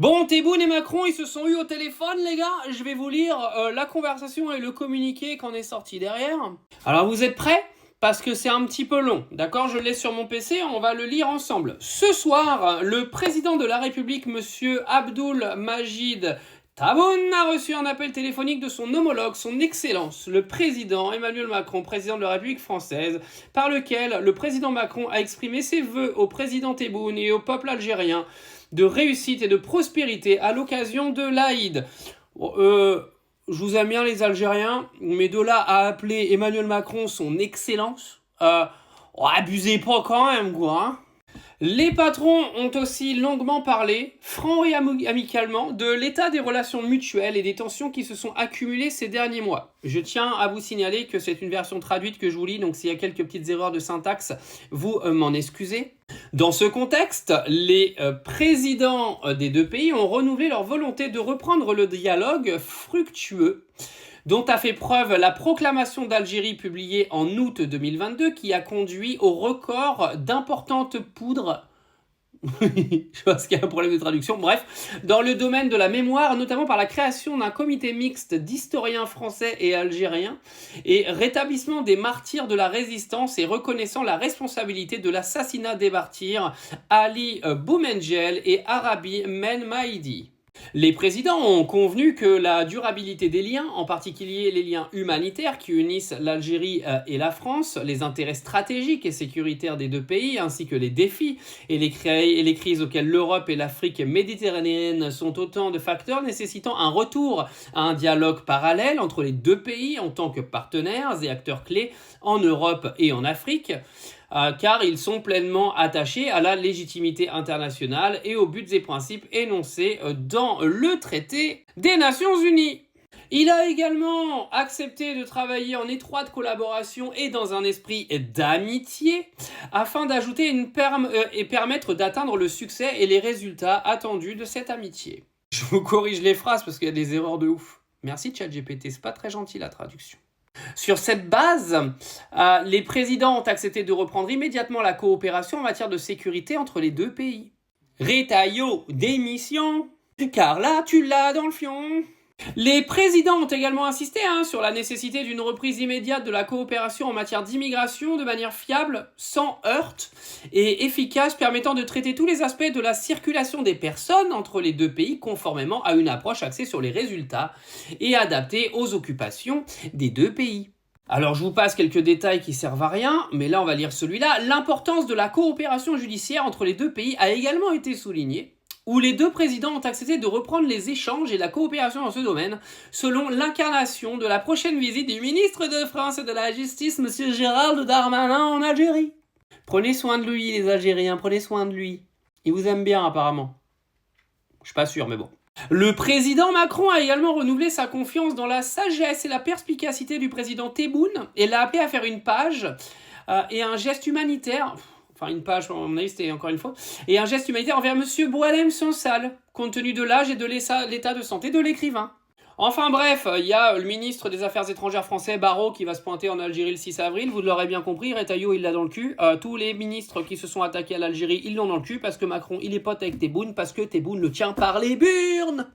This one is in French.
Bon, Tebboune et Macron, ils se sont eus au téléphone, les gars. Je vais vous lire la conversation et le communiqué qu'en est sorti derrière. Alors, vous êtes prêts? Parce que c'est un petit peu long, d'accord? Je l'ai sur mon PC, on va le lire ensemble. Ce soir, le président de la République, monsieur Abdul Majid Tebboune, a reçu un appel téléphonique de son homologue, son Excellence, le président Emmanuel Macron, président de la République française, par lequel le président Macron a exprimé ses vœux au président Tebboune et au peuple algérien de réussite et de prospérité à l'occasion de l'Aïd. Je vous aime bien les Algériens, mais de là à appeler Emmanuel Macron son Excellence, abusez pas quand même, quoi, hein. Les patrons ont aussi longuement parlé, franc et amicalement, de l'état des relations mutuelles et des tensions qui se sont accumulées ces derniers mois. Je tiens à vous signaler que c'est une version traduite que je vous lis, donc s'il y a quelques petites erreurs de syntaxe, vous m'en excusez. Dans ce contexte, les présidents des deux pays ont renouvelé leur volonté de reprendre le dialogue fructueux dont a fait preuve la proclamation d'Algérie publiée en août 2022 qui a conduit au record d'importantes poudres. Je pense qu'il y a un problème de traduction. Bref, dans le domaine de la mémoire, notamment par la création d'un comité mixte d'historiens français et algériens et rétablissement des martyrs de la résistance et reconnaissant la responsabilité de l'assassinat des martyrs Ali Boumendjel et Arabi Men Mahdi. Les présidents ont convenu que la durabilité des liens, en particulier les liens humanitaires qui unissent l'Algérie et la France, les intérêts stratégiques et sécuritaires des deux pays, ainsi que les défis et les crises auxquelles l'Europe et l'Afrique méditerranéenne sont autant de facteurs nécessitant un retour à un dialogue parallèle entre les deux pays en tant que partenaires et acteurs clés en Europe et en Afrique. Car ils sont pleinement attachés à la légitimité internationale et aux buts et principes énoncés dans le traité des Nations Unies. Il a également accepté de travailler en étroite collaboration et dans un esprit d'amitié afin d'ajouter et permettre d'atteindre le succès et les résultats attendus de cette amitié. Je vous corrige les phrases parce qu'il y a des erreurs de ouf. Merci ChatGPT, c'est pas très gentil la traduction. Sur cette base, les présidents ont accepté de reprendre immédiatement la coopération en matière de sécurité entre les deux pays. Retaillot, démission, car là tu l'as dans le fion. Les présidents ont également insisté sur la nécessité d'une reprise immédiate de la coopération en matière d'immigration de manière fiable, sans heurts et efficace, permettant de traiter tous les aspects de la circulation des personnes entre les deux pays conformément à une approche axée sur les résultats et adaptée aux occupations des deux pays. Alors je vous passe quelques détails qui servent à rien, mais là on va lire celui-là. L'importance de la coopération judiciaire entre les deux pays a également été soulignée, où les deux présidents ont accepté de reprendre les échanges et la coopération dans ce domaine, selon l'incarnation de la prochaine visite du ministre de France et de la Justice, M. Gérald Darmanin, en Algérie. Prenez soin de lui, les Algériens, prenez soin de lui. Il vous aime bien, apparemment. Je suis pas sûr, mais bon. Le président Macron a également renouvelé sa confiance dans la sagesse et la perspicacité du président Tebboune et l'a appelé à faire une page et un geste humanitaire... Enfin, une page, à mon avis, c'était encore une fois. Et un geste humanitaire envers M. Boualem Sansal, compte tenu de l'âge et de l'état de santé de l'écrivain. Enfin bref, il y a le ministre des Affaires étrangères français, Barrot, qui va se pointer en Algérie le 6 avril. Vous l'aurez bien compris, Retailleau, il l'a dans le cul. Tous les ministres qui se sont attaqués à l'Algérie, ils l'ont dans le cul, parce que Macron, il est pote avec Tebboune, parce que Tebboune le tient par les burnes.